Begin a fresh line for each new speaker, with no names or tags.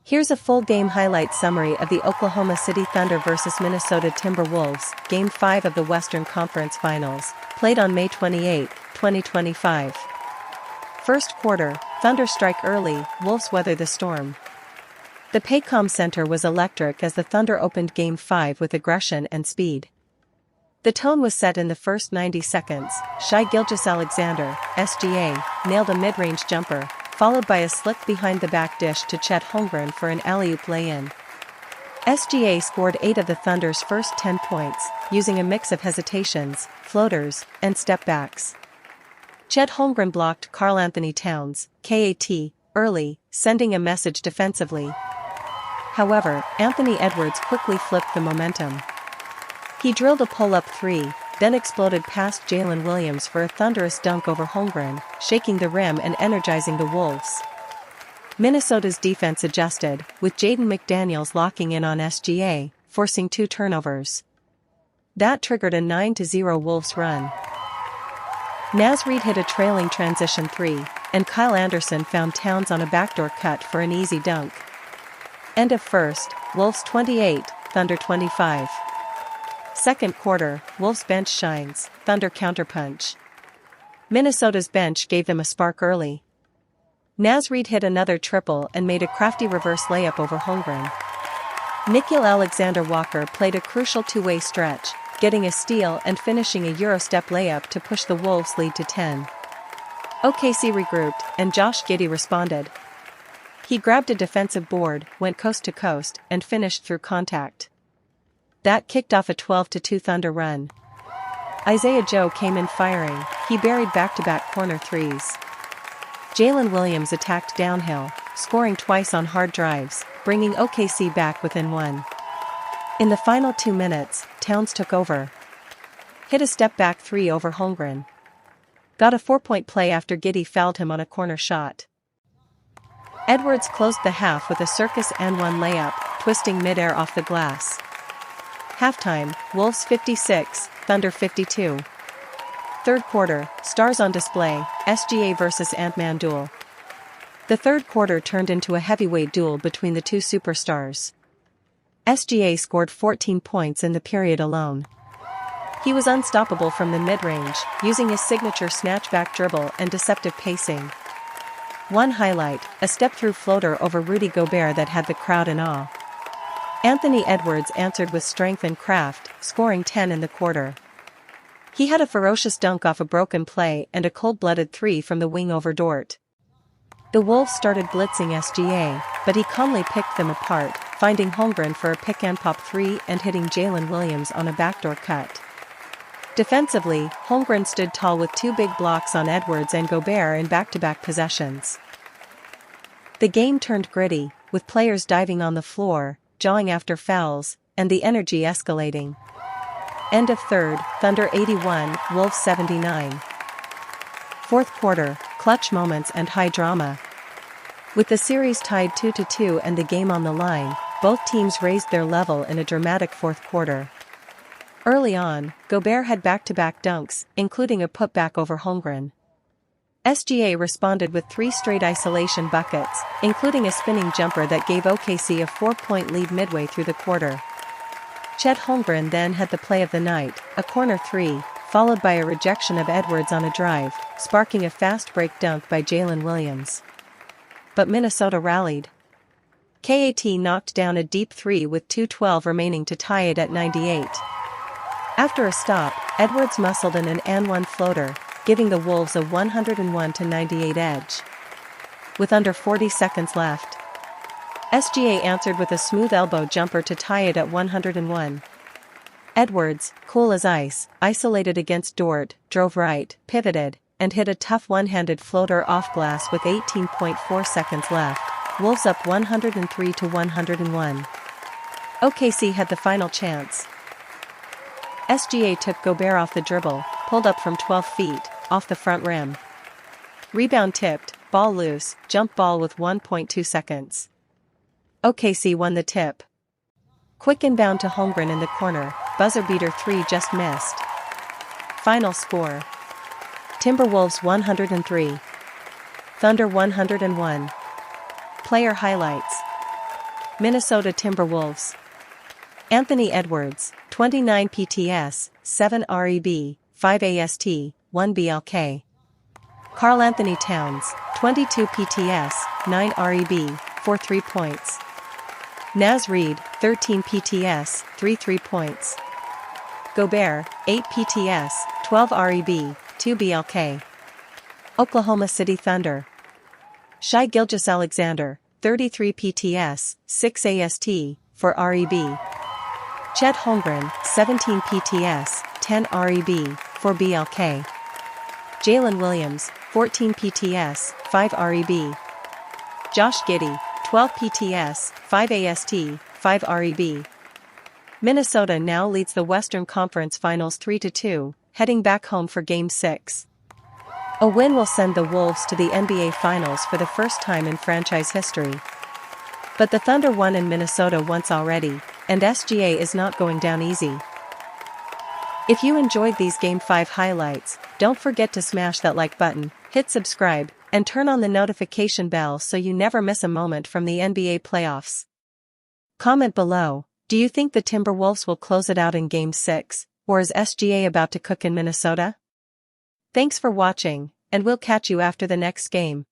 Here's a full game highlight summary of the Oklahoma City Thunder vs Minnesota Timberwolves, Game 5 of the Western Conference Finals, played on May 28, 2025. First quarter, Thunder strike early, Wolves weather the storm. The Paycom Center was electric as the Thunder opened Game 5 with aggression and speed. The tone was set in the first 90 seconds. Shai Gilgeous-Alexander, SGA, nailed a mid-range jumper, followed by a slick behind-the-back dish to Chet Holmgren for an alley-oop lay-in. SGA scored 8 of the Thunder's first 10 points, using a mix of hesitations, floaters, and step-backs. Chet Holmgren blocked Karl-Anthony Towns, KAT, early, sending a message defensively. However, Anthony Edwards quickly flipped the momentum. He drilled a pull-up three, then exploded past Jalen Williams for a thunderous dunk over Holmgren, shaking the rim and energizing the Wolves. Minnesota's defense adjusted, with Jaden McDaniels locking in on SGA, forcing 2 turnovers. That triggered a 9-0 Wolves run. Naz Reid hit a trailing transition 3, and Kyle Anderson found Towns on a backdoor cut for an easy dunk. End of first, Wolves 28, Thunder 25. Second quarter, Wolves bench shines, Thunder counterpunch. Minnesota's bench gave them a spark early. Naz Reid hit another triple and made a crafty reverse layup over Holmgren. Nickeil Alexander-Walker played a crucial two-way stretch, getting a steal and finishing a Eurostep layup to push the Wolves' lead to 10. OKC regrouped, and Josh Giddey responded. He grabbed a defensive board, went coast to coast, and finished through contact. That kicked off a 12-2 Thunder run. Isaiah Joe came in firing, he buried back-to-back corner threes. Jalen Williams attacked downhill, scoring twice on hard drives, bringing OKC back within 1. In the final 2 minutes, Towns took over. Hit a step-back 3 over Holmgren. Got a 4-point play after Giddey fouled him on a corner shot. Edwards closed the half with a circus and 1 layup, twisting midair off the glass. Halftime, Wolves 56, Thunder 52. Third quarter, stars on display, SGA vs Ant-Man duel. The third quarter turned into a heavyweight duel between the two superstars. SGA scored 14 points in the period alone. He was unstoppable from the mid-range, using his signature snatchback dribble and deceptive pacing. One highlight, a step-through floater over Rudy Gobert that had the crowd in awe. Anthony Edwards answered with strength and craft, scoring 10 in the quarter. He had a ferocious dunk off a broken play and a cold-blooded 3 from the wing over Dort. The Wolves started blitzing SGA, but he calmly picked them apart, finding Holmgren for a pick-and-pop 3 and hitting Jalen Williams on a backdoor cut. Defensively, Holmgren stood tall with 2 big blocks on Edwards and Gobert in back-to-back possessions. The game turned gritty, with players diving on the floor, jawing after fouls, and the energy escalating. End of third, Thunder 81, Wolves 79. Fourth quarter, clutch moments and high drama. With the series tied 2-2 and the game on the line, both teams raised their level in a dramatic fourth quarter. Early on, Gobert had back-to-back dunks, including a putback over Holmgren. SGA responded with 3 straight isolation buckets, including a spinning jumper that gave OKC a 4-point lead midway through the quarter. Chet Holmgren then had the play of the night, a corner 3, followed by a rejection of Edwards on a drive, sparking a fast break dunk by Jalen Williams. But Minnesota rallied. KAT knocked down a deep 3 with 2:12 remaining to tie it at 98. After a stop, Edwards muscled in an and-1 floater, giving the Wolves a 101-98 edge. With under 40 seconds left, SGA answered with a smooth elbow jumper to tie it at 101. Edwards, cool as ice, isolated against Dort, drove right, pivoted, and hit a tough one-handed floater off glass with 18.4 seconds left, Wolves up 103-101. OKC had the final chance. SGA took Gobert off the dribble, pulled up from 12 feet, off the front rim. Rebound tipped, ball loose, jump ball with 1.2 seconds. OKC won the tip. Quick inbound to Holmgren in the corner, buzzer beater 3 just missed. Final score. Timberwolves 103. Thunder 101. Player highlights. Minnesota Timberwolves. Anthony Edwards, 29 PTS, 7 REB, 5 AST, 1 BLK. Karl Anthony Towns, 22 PTS, 9 REB, 4 3 points. Naz Reid, 13 PTS, 3 3 points. Gobert, 8 PTS, 12 REB, 2 BLK. Oklahoma City Thunder. Shai Gilgeous-Alexander, 33 PTS, 6 AST, 4 REB. Chet Holmgren, 17 PTS, 10 REB, 4 BLK. Jalen Williams, 14 PTS, 5 REB. Josh Giddey, 12 PTS, 5 AST, 5 REB. Minnesota now leads the Western Conference Finals 3-2, heading back home for Game 6. A win will send the Wolves to the NBA Finals for the first time in franchise history. But the Thunder won in Minnesota once already, and SGA is not going down easy. If you enjoyed these Game 5 highlights, don't forget to smash that like button, hit subscribe, and turn on the notification bell so you never miss a moment from the NBA playoffs. Comment below, do you think the Timberwolves will close it out in Game 6, or is SGA about to cook in Minnesota? Thanks for watching, and we'll catch you after the next game.